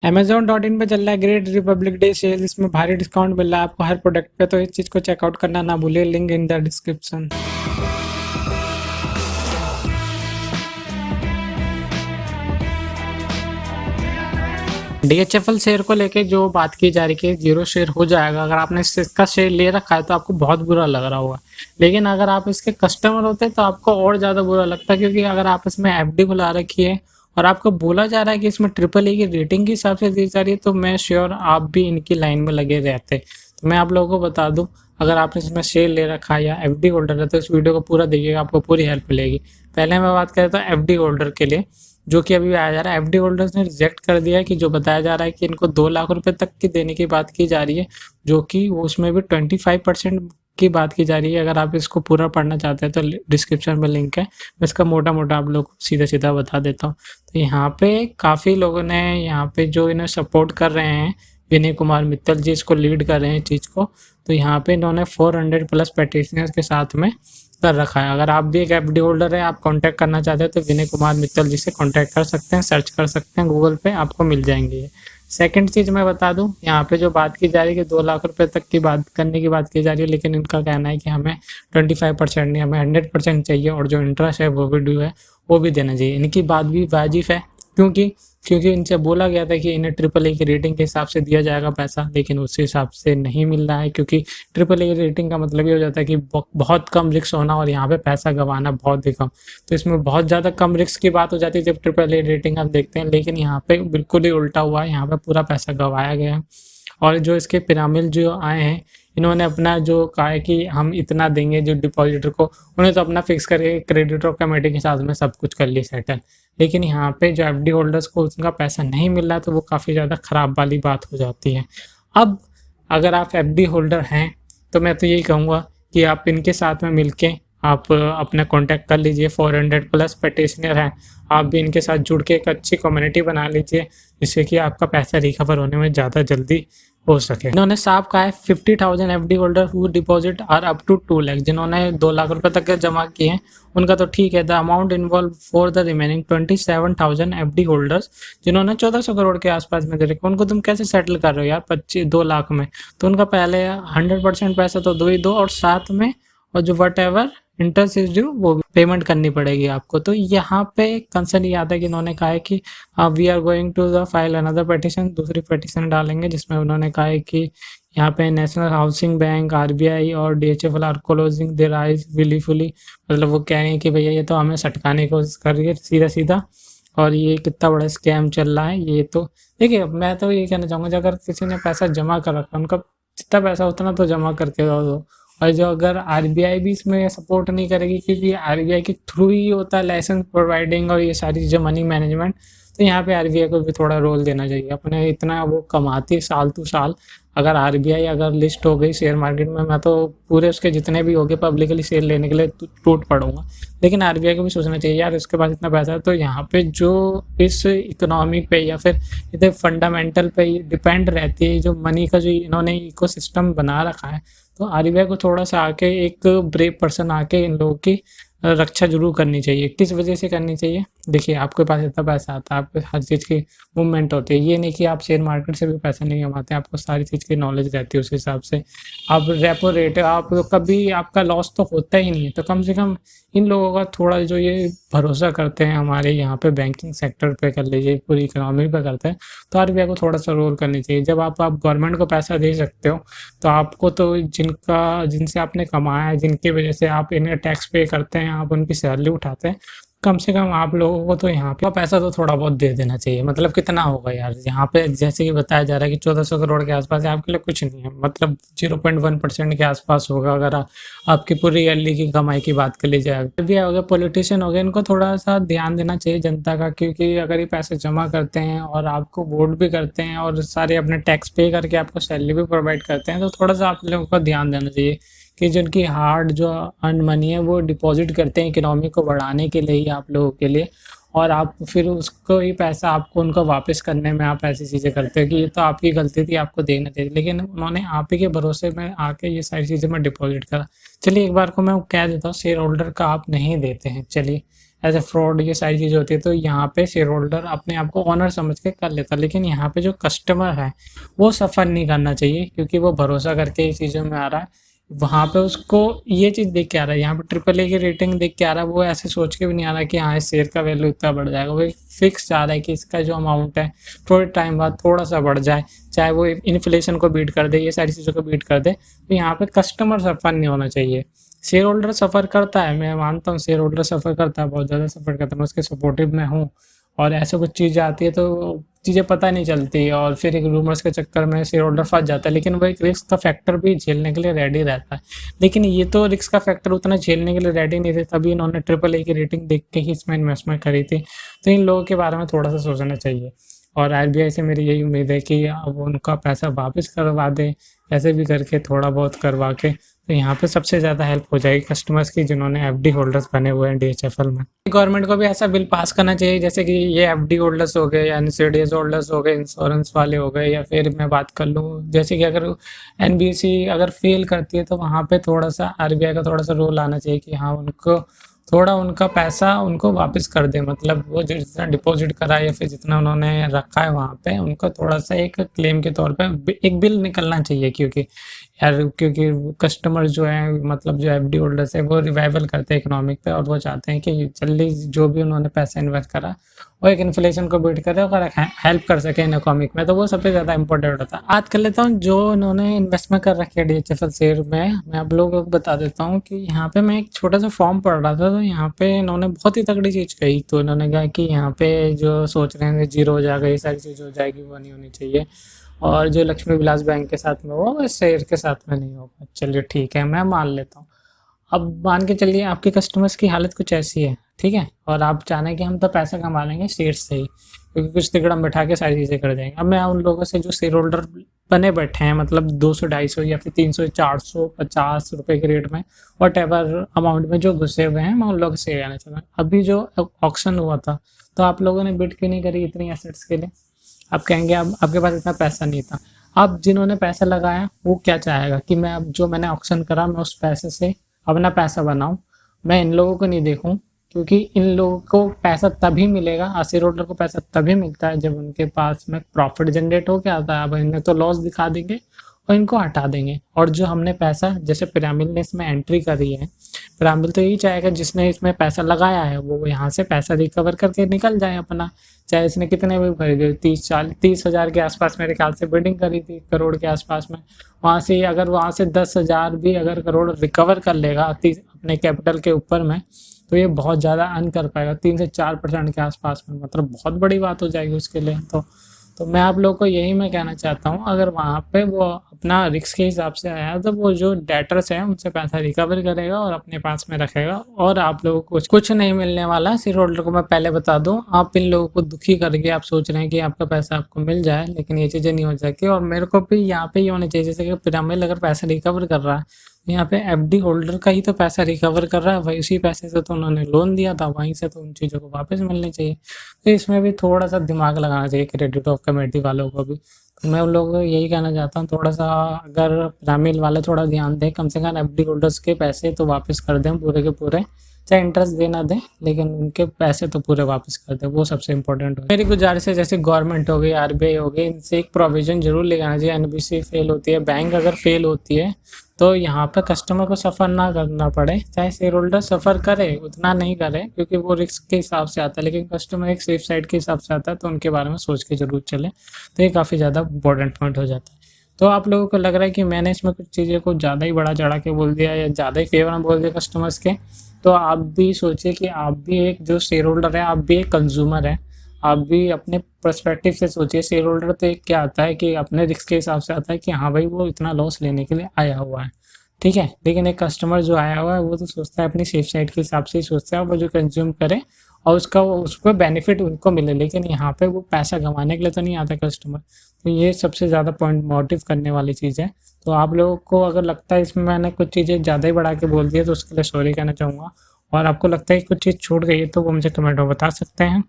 Amazon.in पे चल रहा है ग्रेट रिपब्लिक डे सेल। इसमें भारी डिस्काउंट मिल रहा है आपको हर प्रोडक्ट पे, तो इस चीज़ को चेकआउट करना ना भूलिए, link in the description. DHFL share को लेके जो बात की जा रही है कि जीरो शेयर हो जाएगा, अगर आपने इसका शेयर ले रखा है तो आपको बहुत बुरा लग रहा होगा, लेकिन अगर आप इसके कस्टमर होते तो आपको और ज़्यादा बुरा लगता, क्योंकि अगर आप इसमें FD खुला रखी है और आपको बोला जा रहा है कि इसमें AAA की रेटिंग के हिसाब से दी जा रही है, तो मैं श्योर आप भी इनकी लाइन में लगे रहते। तो मैं आप लोगों को बता दूं, अगर आपने इसमें शेयर ले रखा है या FD होल्डर है तो इस वीडियो को पूरा देखिएगा, आपको पूरी हेल्प मिलेगी। पहले मैं बात करें तो FD होल्डर के लिए, जो कि अभी आया जा रहा है, FD होल्डर्स ने रिजेक्ट कर दिया है कि जो बताया जा रहा है कि इनको 2 लाख रुपए तक की देने की बात की जा रही है, जो कि उसमें भी 25% की बात की जा रही है। अगर आप इसको पूरा पढ़ना चाहते हैं तो डिस्क्रिप्शन में लिंक है, मैं इसका मोटा मोटा आप लोग को सीधा सीधा बता देता हूँ। तो यहाँ पे काफ़ी लोगों ने यहाँ पे जो इन्हें सपोर्ट कर रहे हैं, विनय कुमार मित्तल जी इसको लीड कर रहे हैं चीज़ को, तो यहाँ पे इन्होंने 400+ पेटिशनर्स के साथ में कर रखा है। अगर आप भी एक FD होल्डर है, आप कांटेक्ट करना चाहते हैं तो विनय कुमार मित्तल जी से कांटेक्ट कर सकते हैं, सर्च कर सकते हैं गूगल पे, आपको मिल जाएंगे ये। सेकंड चीज़ मैं बता दूं, यहाँ पे जो बात की जा रही है कि 2 लाख रुपए तक की बात करने की बात की जा रही है, लेकिन इनका कहना है कि हमें 25% नहीं, हमें 100% चाहिए, और जो इंटरेस्ट है वो भी ड्यू है वो भी देना चाहिए। इनकी बात भी वाजिब है, क्योंकि इनसे बोला गया था कि इन्हें AAA की रेटिंग के हिसाब से दिया जाएगा पैसा, लेकिन उस हिसाब से नहीं मिल रहा है, क्योंकि AAA की रेटिंग का मतलब ये हो जाता है कि बहुत कम रिस्क होना और यहाँ पे पैसा गंवाना बहुत ही कम। तो इसमें बहुत ज़्यादा कम रिस्क की बात हो जाती है जब AAA रेटिंग आप देखते हैं, लेकिन यहाँ पे बिल्कुल ही उल्टा हुआ है, यहाँ पे पूरा पैसा गंवाया गया है। और जो इसके पिरामिल जो आए हैं, इन्होंने अपना जो कहा है कि हम इतना देंगे जो डिपॉजिटर को, उन्हें तो अपना फिक्स करके क्रेडिटर कमेटी के साथ में सब कुछ कर लिया सेटल, लेकिन यहाँ पे जो FD होल्डर्स को उनका पैसा नहीं मिल रहा, तो वो काफ़ी ज़्यादा ख़राब वाली बात हो जाती है। अब अगर आप FD होल्डर हैं तो मैं तो यही कहूँगा कि आप इनके साथ में मिलके आप अपना कांटेक्ट कर लीजिए, 400+ पेटिशनर हैं, आप भी इनके साथ जुड़ के एक अच्छी कम्युनिटी बना लीजिए, जिससे कि आपका पैसा रिकवर होने में ज़्यादा जल्दी हो सके। इन्होंने साफ कहा है 50,000 FD holder who deposit are up to 2 lakh, जिन्होंने 2 लाख रुपए तक जमा किए हैं उनका तो ठीक है। The amount involve for the remaining 27,000 FD holders, जिन्होंने 1400 करोड़ के आसपास में दे रखे, उनको तुम कैसे सेटल कर रहे हो यार 2 लाख में? तो उनका पहले 100% पैसा तो दो ही दो, और साथ में और जो what ever interest is due वो भी पेमेंट करनी पड़ेगी आपको। तो यहाँ पे कंसर्न ये आता है कि इन्होंने कहा है कि we are going to the file another petition, दूसरी पिटिशन डालेंगे, जिसमें उन्होंने कहा है कि यहाँ पे नेशनल हाउसिंग बैंक, RBI और DHFL are closing their eyes wilfully, मतलब वो कह रहे हैं कि भैया ये तो हमें सटकाने की कोशिश कर रही है सीधा सीधा, और ये कितना बड़ा स्कैम चल रहा है ये। तो देखिए, मैं तो ये कहना चाहूँगा, अगर किसी ने पैसा जमा कर रखा है, उनका जितना पैसा उतना तो जमा करके दो। और जो अगर RBI भी इसमें सपोर्ट नहीं करेगी, क्योंकि RBI के थ्रू ही होता है लाइसेंस प्रोवाइडिंग और ये सारी चीज़ें, मनी मैनेजमेंट, तो यहाँ पे RBI को भी थोड़ा रोल देना चाहिए। अपने इतना वो कमाती है साल टू साल, अगर RBI अगर लिस्ट हो गई शेयर मार्केट में, मैं तो पूरे उसके जितने भी हो गए पब्लिकली शेयर लेने के लिए टूट पड़ूंगा। लेकिन RBI को भी सोचना चाहिए यार, इसके पास इतना पैसा है, तो यहाँ पे जो इस इकोनॉमी पे या फिर इतने फंडामेंटल पे डिपेंड रहती है, जो मनी का जो इन्होंने इकोसिस्टम बना रखा है, तो RBI को थोड़ा सा आके एक ब्रेव पर्सन आके इन लोगों की रक्षा जरूर करनी चाहिए। किस वजह से करनी चाहिए? देखिए, आपके पास इतना पैसा आता है, आपको हर चीज़ की मूवमेंट होती है, ये नहीं कि आप शेयर मार्केट से भी पैसा नहीं कमाते, आपको सारी चीज़ की नॉलेज रहती है, उस हिसाब से आप रेपो रेट, आप कभी आपका लॉस तो होता ही नहीं है। तो कम से कम इन लोगों का थोड़ा जो ये भरोसा करते हैं हमारे यहाँ पे बैंकिंग सेक्टर पे कर लीजिए, पूरी इकोनॉमी पे करते हैं, तो RBI को थोड़ा सा रोल करनी चाहिए। जब आप गवर्नमेंट को पैसा दे सकते हो, तो आपको तो जिनसे आपने कमाया है, जिनकी वजह से आप इन्हें टैक्स पे करते हैं, आप उनकी सैलरी उठाते हैं, कम से कम आप लोगों को तो यहाँ पे पैसा तो थोड़ा बहुत दे देना चाहिए। मतलब कितना होगा यार, यहाँ पे जैसे कि बताया जा रहा है कि 1400 करोड़ के आसपास है, आपके लिए कुछ नहीं है, मतलब 0.1% के आसपास होगा, अगर आपकी पूरी ईयरली की कमाई की बात कर ली जाए। भी हो गया, पॉलिटिशियन हो गए, इनको थोड़ा सा ध्यान देना चाहिए जनता का, क्योंकि अगर ये पैसे जमा करते हैं और आपको वोट भी करते हैं और सारे अपने टैक्स पे करके आपको सैलरी भी प्रोवाइड करते हैं, तो थोड़ा सा आप लोगों को ध्यान देना चाहिए कि जिनकी हार्ड जो अर्न मनी है वो डिपॉजिट करते हैं इकोनॉमी को बढ़ाने के लिए ही, आप लोगों के लिए, और आप फिर उसको ही पैसा आपको उनको वापस करने में आप ऐसी चीज़ें करते हो कि ये तो आपकी गलती थी, आपको देना चाहिए, लेकिन उन्होंने आप ही के भरोसे में आके ये सारी चीज़ें में डिपॉजिट करा। चलिए, एक बार को मैं कह देता हूँ, शेयर होल्डर का आप नहीं देते हैं, चलिए ऐसे फ्रॉड ये सारी चीज़ें होती है, तो यहाँ पे शेयर होल्डर अपने आप को ओनर समझ के कर लेता है। लेकिन यहाँ पे जो कस्टमर है वो सफ़र नहीं करना चाहिए, क्योंकि वो भरोसा करके इस चीज़ों में आ रहा है। वहाँ पे उसको ये चीज़ देख के आ रहा है, यहाँ पे ट्रिपल ए की रेटिंग देख के आ रहा है, वो ऐसे सोच के भी नहीं आ रहा है कि हाँ इस शेयर का वैल्यू इतना बढ़ जाएगा। वो फिक्स जा रहा है कि इसका जो अमाउंट है थोड़े टाइम बाद थोड़ा सा बढ़ जाए, चाहे वो इन्फ्लेशन को बीट कर दे, ये सारी चीज़ों को बीट कर दे। तो यहाँ पे कस्टमर सफ़र नहीं होना चाहिए। शेयर होल्डर सफ़र करता है, मैं मानता हूँ शेयर होल्डर सफ़र करता है, बहुत ज़्यादा सफ़र करता है, मैं उसके सपोर्टिव में हूँ। और ऐसे कुछ चीज़ें आती है तो चीज़ें पता नहीं चलती, और फिर एक रूमर्स के चक्कर में शेयर होल्डर फंस जाता है। लेकिन वो एक रिस्क का फैक्टर भी झेलने के लिए रेडी रहता है। लेकिन ये तो रिस्क का फैक्टर उतना झेलने के लिए रेडी नहीं थे, तभी इन्होंने ट्रिपल ए की रेटिंग देख के ही इसमें इन्वेस्टमेंट करी थी। तो इन लोगों के बारे में थोड़ा सा सोचना चाहिए। और आरबीआई से मेरी यही उम्मीद है कि अब उनका पैसा वापस करवा दें, ऐसे भी करके थोड़ा बहुत करवा के। तो यहाँ पे सबसे ज़्यादा हेल्प हो जाएगी कस्टमर्स की, जिन्होंने एफडी होल्डर्स बने हुए हैं डीएचएफएल में। गवर्नमेंट को भी ऐसा बिल पास करना चाहिए, जैसे कि ये एफडी होल्डर्स हो गए या एनसीडीएस होल्डर्स हो गए, इंश्योरेंस वाले हो गए, या फिर मैं बात कर लूँ जैसे कि अगर एनबीसी अगर फेल करती है तो वहाँ पे थोड़ा सा आरबीआई का थोड़ा सा रोल आना चाहिए कि हाँ उनको थोड़ा उनका पैसा उनको वापस कर दे। मतलब वो जितना डिपॉजिट करा है या फिर जितना उन्होंने रखा है वहाँ पे, उनको थोड़ा सा एक क्लेम के तौर पे एक बिल निकलना चाहिए। क्योंकि यार क्योंकि कस्टमर जो है, मतलब जो एफडी होल्डर्स है, वो रिवाइवल करते हैं इकोनॉमिक पे, और वो चाहते हैं कि जल्दी जो भी उन्होंने पैसा इन्वेस्ट करा वो एक इन्फ्लेशन को बीट करे और हेल्प कर सके इकोनॉमिक में। तो वो सबसे ज़्यादा इंपॉर्टेंट होता है। आज कर लेता हूँ जो इन्होंने इन्वेस्टमेंट कर रखी है डीएचएफएल शेयर में, मैं आप लोगों को बता देता हूँ कि यहाँ पे मैं एक छोटा सा फॉर्म पढ़ रहा था, तो यहाँ पे इन्होंने बहुत ही तगड़ी चीज़ कही। तो इन्होंने कहा कि यहाँ पे जो सोच रहे हैं जीरो हो जाएगा, ये सारी चीज़ हो जाएगी, वो नहीं होनी चाहिए। और जो लक्ष्मी विलास बैंक के साथ में वो शेयर के साथ में नहीं होगा। चलिए ठीक है, मैं मान लेता हूँ। अब मान के चलिए आपके कस्टमर्स की हालत कुछ ऐसी है, ठीक है, और आप चाहें कि हम तो पैसा कमा लेंगे शेयर से ही, क्योंकि कुछ तिकड़म बैठा के सारी चीज़ें कर देंगे। अब मैं उन लोगों से जो शेयर होल्डर बने बैठे हैं, मतलब 200-250 या फिर 300-450 रुपए के रेट में, वट एवर अमाउंट में जो घुसे हुए हैं, मैं उन लोगों से कहना चाहता हूँ, अभी जो ऑक्शन हुआ था तो आप लोगों ने बिड क्यों नहीं करी इतनी एसेट्स के लिए? आप कहेंगे अब आपके पास इतना पैसा नहीं था। अब जिन्होंने पैसा लगाया वो क्या चाहेगा कि मैं अब जो मैंने ऑक्शन करा मैं उस पैसे से अपना पैसा बनाऊं, मैं इन लोगों को नहीं देखूं। क्योंकि इन लोगों को पैसा तभी मिलेगा, शेयर होल्डर को पैसा तभी मिलता है जब उनके पास में प्रॉफिट जनरेट होकर आता है। अब इन्हें तो लॉस दिखा देंगे और इनको हटा देंगे। और जो हमने पैसा, जैसे पिरामिड ने इसमें एंट्री करी है, पिरामिड तो यही चाहेगा जिसने इसमें पैसा लगाया है वो यहाँ से पैसा रिकवर करके निकल जाए अपना। चाहे इसने कितने भी खरीदे, 30 हज़ार के आसपास मेरे ख्याल से बिल्डिंग करी थी, करोड़ के आसपास में। वहाँ से अगर वहाँ से 10 हज़ार भी अगर करोड़ रिकवर कर लेगा अपने कैपिटल के ऊपर में, तो ये बहुत ज़्यादा अर्न कर पाएगा 3 से 4% के आसपास में। मतलब बहुत बड़ी बात हो जाएगी उसके लिए। तो मैं आप लोगों को यही मैं कहना चाहता हूँ, अगर वहाँ पे वो अपना रिस्क के हिसाब से आया तो वो जो डेटर्स हैं उनसे पैसा रिकवर करेगा और अपने पास में रखेगा, और आप लोगों को कुछ नहीं मिलने वाला। शेयर होल्डर को मैं पहले बता दूँ, आप इन लोगों को दुखी करके आप सोच रहे हैं कि आपका पैसा आपको मिल जाए, लेकिन ये चीज़ें नहीं हो सकती। और मेरे को भी यहाँ पे ये होनी चाहिए, जैसे कि पिरामिड अगर पैसा रिकवर कर रहा है, यहाँ पे एफडी होल्डर का ही तो पैसा रिकवर कर रहा है, वही उसी पैसे से तो उन्होंने लोन दिया था, वहीं से तो उन चीज़ों को वापस मिलनी चाहिए। तो इसमें भी थोड़ा सा दिमाग लगाना चाहिए क्रेडिट ऑफ कमेटी वालों को भी। तो मैं उन लोगों को यही कहना चाहता हूँ, थोड़ा सा अगर पिरामिड वाले थोड़ा ध्यान दें, कम से कम एफडी होल्डर्स के पैसे तो वापस कर दें पूरे के पूरे, चाहे इंटरेस्ट देना दें, लेकिन उनके पैसे तो पूरे वापस कर दें, वो सबसे इंपॉर्टेंट हो। मेरी गुजारिश है, जैसे गवर्नमेंट हो गई, आरबीआई हो गई, इनसे एक प्रोविजन जरूर ले आना चाहिए। एनबीसी फेल होती है, बैंक अगर फेल होती है, तो यहाँ पर कस्टमर को सफ़र ना करना पड़े, चाहे शेयर होल्डर सफ़र करे उतना नहीं करे, क्योंकि वो रिस्क के हिसाब से आता है, लेकिन कस्टमर एक सेफ साइड के हिसाब से आता है, तो उनके बारे में सोच के जरूर चले। तो ये काफ़ी ज़्यादा इंपॉर्टेंट पॉइंट हो जाता है। तो आप लोगों को लग रहा है कि मैंने इसमें कुछ चीज़ें को ज़्यादा ही बढ़ा चढ़ा के बोल दिया या ज़्यादा ही फेवर में बोल दिया कस्टमर्स के, तो आप भी सोचिए कि आप भी एक जो शेयर होल्डर है, आप भी एक कंज्यूमर है, आप भी अपने पर्सपेक्टिव से सोचिए। शेयर होल्डर तो एक क्या आता है कि अपने रिस्क के हिसाब से आता है कि हाँ भाई वो इतना लॉस लेने के लिए आया हुआ है, ठीक है। लेकिन एक कस्टमर जो आया हुआ है वो तो सोचता है अपनी सेफ साइड के हिसाब से ही सोचता है, वो जो कंज्यूम करे और उसको बेनिफिट उनको मिले। लेकिन यहाँ पे वो पैसा कमाने के लिए तो नहीं आता कस्टमर। तो ये सबसे ज़्यादा पॉइंट मोटिव करने वाली चीज़ है। तो आप लोगों को अगर लगता है इसमें मैंने कुछ चीज़ें ज़्यादा ही बढ़ा के बोल दी है, तो उसके लिए सॉरी कहना चाहूँगा। और आपको लगता है कि कुछ चीज़ छूट गई है तो वो मुझे कमेंट में बता सकते हैं।